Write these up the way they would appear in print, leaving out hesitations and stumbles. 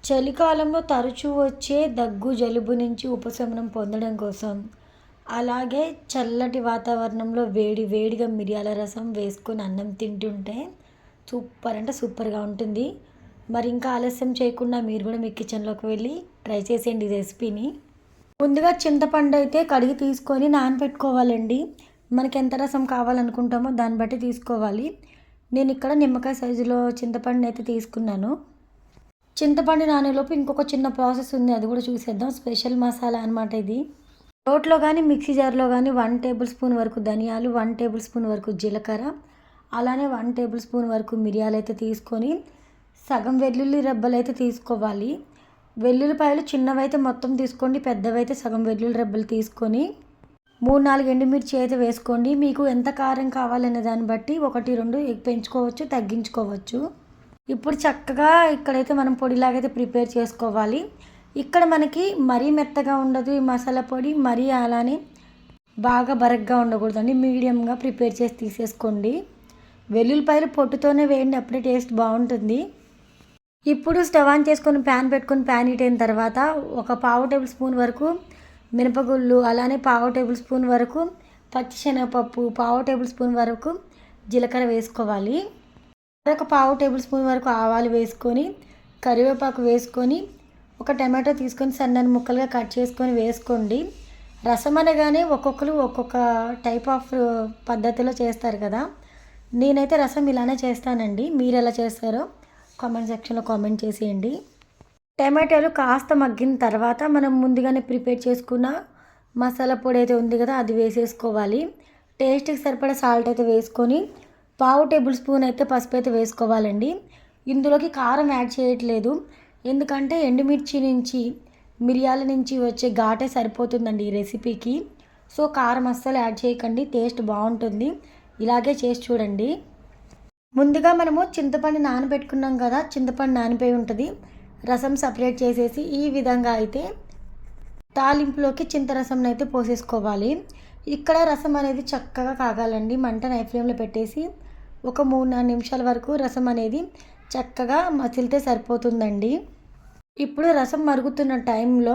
చలికాలంలో తరచూ వచ్చే దగ్గు జలుబు నుంచి ఉపశమనం పొందడం కోసం, అలాగే చల్లటి వాతావరణంలో వేడి వేడిగా మిరియాల రసం వేసుకొని అన్నం తింటుంటే సూపర్ అంటే సూపర్గా ఉంటుంది. మరి ఇంకా ఆలస్యం చేయకుండా మీరు కూడా మీ కిచెన్లోకి వెళ్ళి ట్రై చేసేయండి ఈ రెసిపీని. ముందుగా చింతపండు అయితే కడిగి తీసుకొని నానబెట్టుకోవాలండి. మనకి ఎంత రసం కావాలనుకుంటామో దాన్ని బట్టి తీసుకోవాలి. నేను ఇక్కడ నిమ్మకాయ సైజులో చింతపండుని అయితే తీసుకున్నాను. చింతపండు నానేలోపు ఇంకొక చిన్న ప్రాసెస్ ఉంది, అది కూడా చూసేద్దాం. స్పెషల్ మసాలా అనమాట ఇది. రోట్లో కానీ మిక్సీ జార్లో కానీ 1 టేబుల్ స్పూన్ వరకు ధనియాలు, 1 టేబుల్ స్పూన్ వరకు జీలకర్ర, అలానే 1 టేబుల్ స్పూన్ వరకు మిరియాలు అయితే తీసుకొని సగం వెల్లుల్లి రెబ్బలు అయితే తీసుకోవాలి. వెల్లుల్లిపాయలు చిన్నవైతే మొత్తం తీసుకోండి, పెద్దవైతే సగం వెల్లుల్లి రెబ్బలు తీసుకొని 3-4 ఎండుమిర్చి అయితే వేసుకోండి. మీకు ఎంత కారం కావాలనే దాన్ని బట్టి 1-2 పెంచుకోవచ్చు, తగ్గించుకోవచ్చు. ఇప్పుడు చక్కగా ఇక్కడైతే మనం పొడిలాగైతే ప్రిపేర్ చేసుకోవాలి. ఇక్కడ మనకి మరీ మెత్తగా ఉండదు ఈ మసాలా పొడి, మరీ అలానే బాగా బరగ్గా ఉండకూడదండి. మీడియంగా ప్రిపేర్ చేసి తీసేసుకోండి. వెల్లుల్లిపాయలు పొట్టుతోనే వేయండి, అప్పుడే టేస్ట్ బాగుంటుంది. ఇప్పుడు స్టవ్ ఆన్ చేసుకొని ప్యాన్ పెట్టుకొని ప్యాన్ హీట్ అయిన తర్వాత ఒక 1/2 టేబుల్ స్పూన్ వరకు మినపగుళ్ళు, అలానే 1/2 టేబుల్ స్పూన్ వరకు పచ్చిశనగపప్పు, 1/2 టేబుల్ స్పూన్ వరకు జీలకర్ర వేసుకోవాలి. ఒక 1/2 టేబుల్ స్పూన్ వరకు ఆవాలు వేసుకొని, కరివేపాకు వేసుకొని, ఒక టమాటో తీసుకొని సన్నని ముక్కలుగా కట్ చేసుకొని వేసుకోండి. రసం అనగానే ఒక్కొక్కరు ఒక్కొక్క టైప్ ఆఫ్ పద్ధతిలో చేస్తారు కదా. నేనైతే రసం ఇలానే చేస్తానండి. మీరు ఎలా చేస్తారో కామెంట్ సెక్షన్లో కామెంట్ చేసేయండి. టమాటాలు కాస్త మగ్గిన తర్వాత మనం ముందుగానే ప్రిపేర్ చేసుకున్న మసాలా పొడి అయితే ఉంది కదా, అది వేసేసుకోవాలి. టేస్ట్కి సరిపడా సాల్ట్ అయితే వేసుకొని 1/2 టేబుల్ స్పూన్ అయితే పసుపు అయితే వేసుకోవాలండి. ఇందులోకి కారం యాడ్ చేయట్లేదు, ఎందుకంటే ఎండుమిర్చి నుంచి మిరియాల నుంచి వచ్చే ఘాటే సరిపోతుందండి ఈ రెసిపీకి. సో కారం అస్సలు యాడ్ చేయకండి, టేస్ట్ బాగుంటుంది. ఇలాగే చేసి చూడండి. ముందుగా మనము చింతపండు నానబెట్టుకున్నాం కదా, చింతపండు నానిపోయి ఉంటుంది. రసం సపరేట్ చేసేసి ఈ విధంగా అయితే తాలింపులోకి చింతరసంని అయితే పోసేసుకోవాలి. ఇక్కడ రసం అనేది చక్కగా కాగాలండి. మంట హై ఫ్లేమ్లో పెట్టేసి ఒక 3-4 నిమిషాల వరకు రసం అనేది చక్కగా మసిలితే సరిపోతుందండి. ఇప్పుడు రసం మరుగుతున్న టైంలో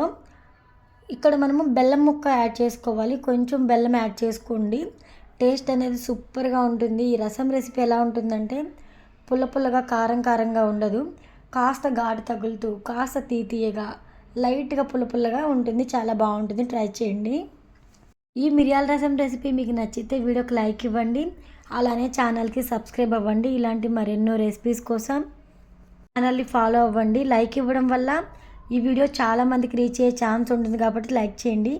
ఇక్కడ మనము బెల్లం ముక్క యాడ్ చేసుకోవాలి. కొంచెం బెల్లం యాడ్ చేసుకోండి, టేస్ట్ అనేది సూపర్గా ఉంటుంది. ఈ రసం రెసిపీ ఎలా ఉంటుందంటే పుల్ల పుల్లగా కారం కారంగా ఉండదు, కాస్త ఘాటు తగులుతూ కాస్త తీయగా లైట్గా పుల్ల పుల్లగా ఉంటుంది. చాలా బాగుంటుంది, ట్రై చేయండి. ఈ మిరియాల రసం రెసిపీ మీకు నచ్చితే వీడియోకి లైక్ ఇవ్వండి, అలానే ఛానల్కి సబ్స్క్రైబ్ అవ్వండి. ఇలాంటి మరెన్నో రెసిపీస్ కోసం ఛానల్ని ఫాలో అవ్వండి. లైక్ ఇవ్వడం వల్ల ఈ వీడియో చాలామందికి రీచ్ అయ్యే ఛాన్స్ ఉంటుంది కాబట్టి లైక్ చేయండి.